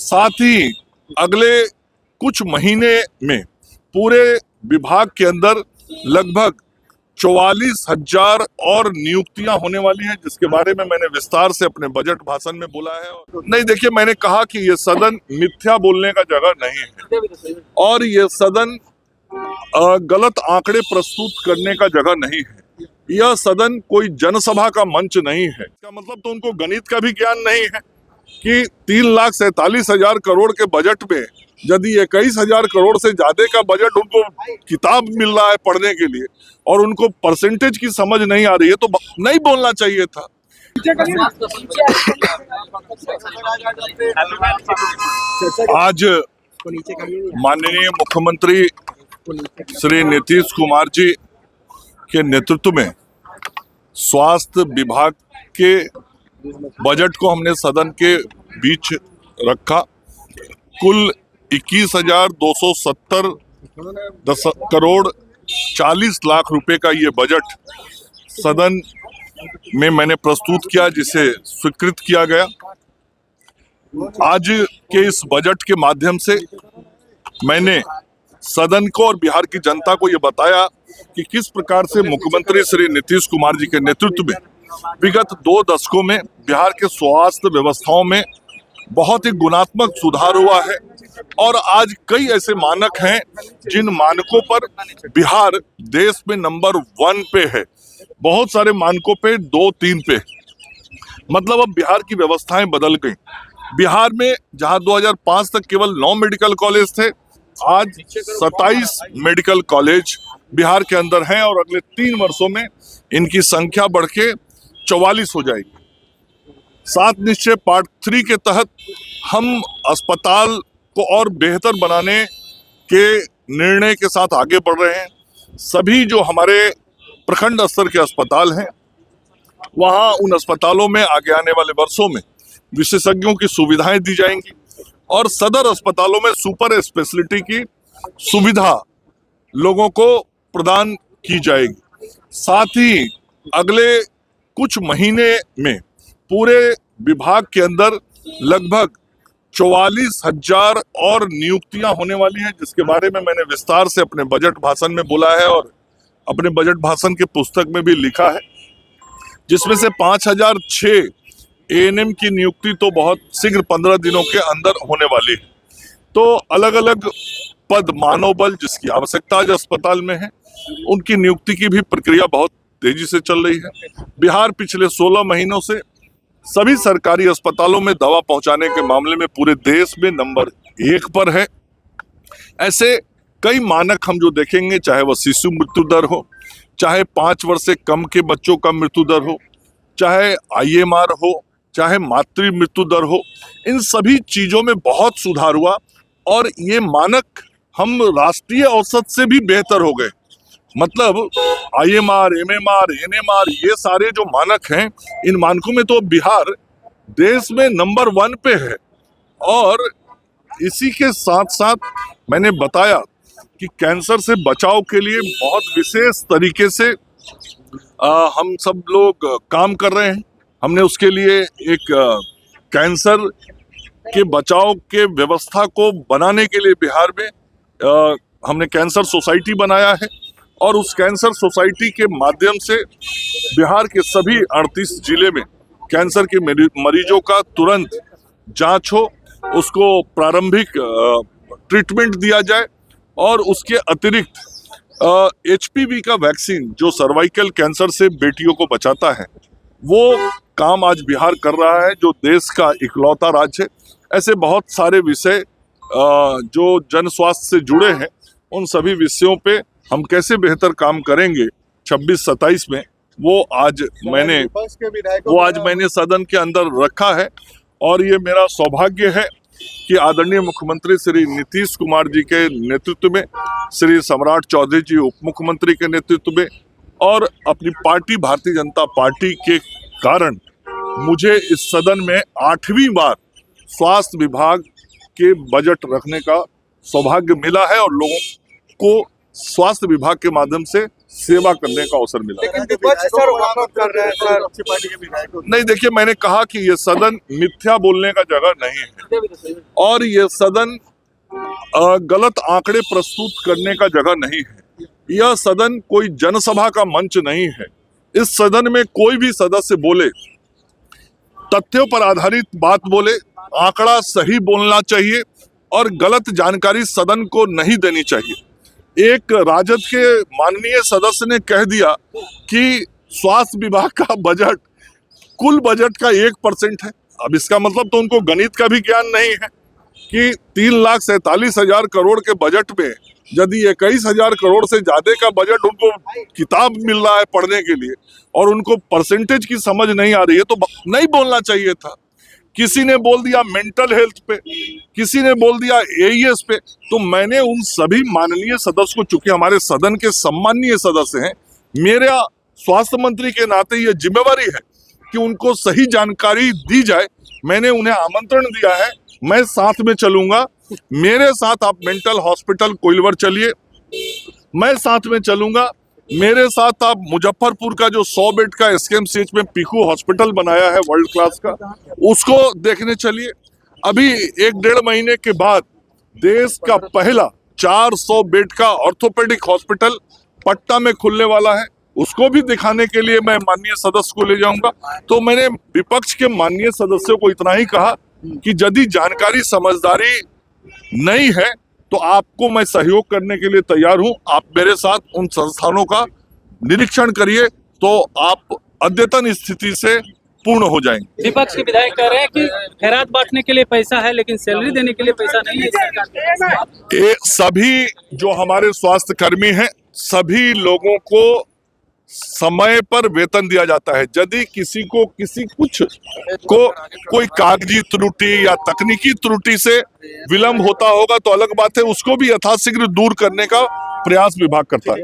साथ ही अगले कुछ महीने में पूरे विभाग के अंदर लगभग 44,000 और नियुक्तियां होने वाली हैं, जिसके बारे में मैंने विस्तार से अपने बजट भाषण में बोला है। नहीं, देखिए, मैंने कहा कि ये सदन मिथ्या बोलने का जगह नहीं है और ये सदन गलत आंकड़े प्रस्तुत करने का जगह नहीं है। यह सदन कोई जनसभा का मंच नहीं है। इसका मतलब तो उनको गणित का भी ज्ञान नहीं है कि 3,47,000 करोड़ के बजट में यदि 21,000 करोड़ से ज्यादा का बजट उनको किताब मिल रहा है पढ़ने के लिए और उनको परसेंटेज की समझ नहीं आ रही है, तो नहीं बोलना चाहिए था। आज माननीय मुख्यमंत्री श्री नीतीश कुमार जी के नेतृत्व में स्वास्थ्य विभाग के बजट को हमने सदन के बीच रखा। कुल 21,270 करोड़ 40 लाख रुपए का ये बजट सदन में मैंने प्रस्तुत किया, जिसे स्वीकृत किया गया। आज के इस बजट के माध्यम से मैंने सदन को और बिहार की जनता को ये बताया कि किस प्रकार से मुख्यमंत्री श्री नीतीश कुमार जी के नेतृत्व में विगत 2 दशकों में बिहार के स्वास्थ्य व्यवस्थाओं में बहुत ही गुणात्मक सुधार हुआ है और आज कई ऐसे मानक हैं जिन मानकों पर बिहार देश में नंबर 1 पे है। बहुत सारे मानकों पे 2-3 पे, मतलब अब बिहार की व्यवस्थाएं बदल गई। बिहार में जहां 2005 तक केवल 9 मेडिकल कॉलेज थे, आज 27 मेडिकल कॉलेज बिहार के अंदर हैं और अगले 3 वर्षों में इनकी संख्या बढ़ के 44 हो जाएगी। 7 निश्चय पार्ट 3 के तहत हम अस्पताल को और बेहतर बनाने के निर्णय के साथ आगे बढ़ रहे हैं। सभी जो हमारे प्रखंड स्तर के अस्पताल हैं, वहां उन अस्पतालों में आगे आने वाले वर्षों में विशेषज्ञों की सुविधाएं दी जाएंगी और सदर अस्पतालों में सुपर स्पेशलिटी की सुविधा लोगों को प्रदान की जाएगी। साथ ही अगले कुछ महीने में पूरे विभाग के अंदर लगभग 44,000 और नियुक्तियां होने वाली हैं, जिसके बारे में मैंने विस्तार से अपने बजट भाषण में बोला है और अपने बजट भाषण के पुस्तक में भी लिखा है, जिसमें से 5,006 एएनएम की नियुक्ति तो बहुत शीघ्र 15 दिनों के अंदर होने वाली है। तो अलग अलग पद, मानव बल जिसकी आवश्यकता आज अस्पताल में है, उनकी नियुक्ति की भी प्रक्रिया बहुत तेजी से चल रही है। बिहार पिछले 16 महीनों से सभी सरकारी अस्पतालों में दवा पहुंचाने के मामले में पूरे देश में नंबर 1 पर है। ऐसे कई मानक हम जो देखेंगे, चाहे वह शिशु मृत्यु दर हो, चाहे 5 वर्ष से कम के बच्चों का मृत्यु दर हो, चाहे आईएमआर हो, चाहे मातृ मृत्यु दर हो, इन सभी चीजों में बहुत सुधार हुआ और ये मानक हम राष्ट्रीय औसत से भी बेहतर हो गए। मतलब आईएमआर, एमएमआर, एनएमआर, ये सारे जो मानक हैं, इन मानकों में तो बिहार देश में नंबर 1 पे है। और इसी के साथ साथ मैंने बताया कि कैंसर से बचाव के लिए बहुत विशेष तरीके से हम सब लोग काम कर रहे हैं। हमने उसके लिए एक कैंसर के बचाव के व्यवस्था को बनाने के लिए बिहार में हमने कैंसर सोसाइटी बनाया है और उस कैंसर सोसाइटी के माध्यम से बिहार के सभी 38 जिले में कैंसर के मरीजों का तुरंत जांच हो, उसको प्रारंभिक ट्रीटमेंट दिया जाए और उसके अतिरिक्त एचपीवी का वैक्सीन जो सर्वाइकल कैंसर से बेटियों को बचाता है, वो काम आज बिहार कर रहा है, जो देश का इकलौता राज्य है। ऐसे बहुत सारे विषय जो जन स्वास्थ्य से जुड़े हैं, उन सभी विषयों पे हम कैसे बेहतर काम करेंगे 26-27 में, वो आज मैंने सदन के अंदर रखा है। और ये मेरा सौभाग्य है कि आदरणीय मुख्यमंत्री श्री नीतीश कुमार जी के नेतृत्व में, श्री सम्राट चौधरी जी उप मुख्यमंत्री के नेतृत्व में और अपनी पार्टी भारतीय जनता पार्टी के कारण मुझे इस सदन में 8वीं बार स्वास्थ्य विभाग के बजट रखने का सौभाग्य मिला है और लोगों को स्वास्थ्य विभाग के माध्यम से सेवा करने का अवसर मिला। लेकिन विपक्ष सर वाकआउट कर रहे हैं सर। नहीं, देखिए, मैंने कहा कि ये सदन मिथ्या बोलने का जगह नहीं है और ये सदन गलत आंकड़े प्रस्तुत करने का जगह नहीं है। यह सदन कोई जनसभा का मंच नहीं है। इस सदन में कोई भी सदस्य बोले, तथ्यों पर आधारित बात बोले, आंकड़ा सही बोलना चाहिए और गलत जानकारी सदन को नहीं देनी चाहिए। एक राजद के माननीय सदस्य ने कह दिया कि स्वास्थ्य विभाग का बजट कुल बजट का 1% है। अब इसका मतलब तो उनको गणित का भी ज्ञान नहीं है कि 3,47,000 करोड़ के बजट में यदि 21,000 करोड़ से ज्यादा का बजट उनको किताब मिल रहा है पढ़ने के लिए और उनको परसेंटेज की समझ नहीं आ रही है, तो नहीं बोलना चाहिए था। किसी ने बोल दिया मेंटल हेल्थ पे, किसी ने बोल दिया एईएस पे। तो मैंने उन सभी माननीय सदस्य को, चूंकि हमारे सदन के सम्माननीय सदस्य हैं, मेरा स्वास्थ्य मंत्री के नाते ये जिम्मेवारी है कि उनको सही जानकारी दी जाए। मैंने उन्हें आमंत्रण दिया है, मैं साथ में चलूंगा। मेरे साथ आप मेंटल हॉस्पिटल कोइलवर चलिए, मैं साथ में चलूंगा। मेरे साथ आप मुजफ्फरपुर का जो 100 बेड का एसकेएमसीएच में पीकू हॉस्पिटल बनाया है वर्ल्ड क्लास का, उसको देखने चलिए। अभी 1-1.5 महीने के बाद देश का पहला 400 बेड का ऑर्थोपेडिक हॉस्पिटल पटना में खुलने वाला है, उसको भी दिखाने के लिए मैं माननीय सदस्य को ले जाऊंगा। तो मैंने विपक्ष के माननीय सदस्यों को इतना ही कहा कि यदि जानकारी समझदारी नहीं है तो आपको मैं सहयोग करने के लिए तैयार हूं। आप मेरे साथ उन संस्थानों का निरीक्षण करिए तो आप अद्यतन स्थिति से पूर्ण हो जाएंगे। विपक्ष के विधायक कह रहे हैं कि खैरात बांटने के लिए पैसा है लेकिन सैलरी देने के लिए पैसा नहीं है सरकार के। ये सभी जो हमारे स्वास्थ्य कर्मी हैं, सभी लोगों को समय पर वेतन दिया जाता है। यदि किसी को कोई कागजी त्रुटि या तकनीकी त्रुटि से विलंब होता होगा तो अलग बात है, उसको भी यथाशीघ्र दूर करने का प्रयास विभाग करता है।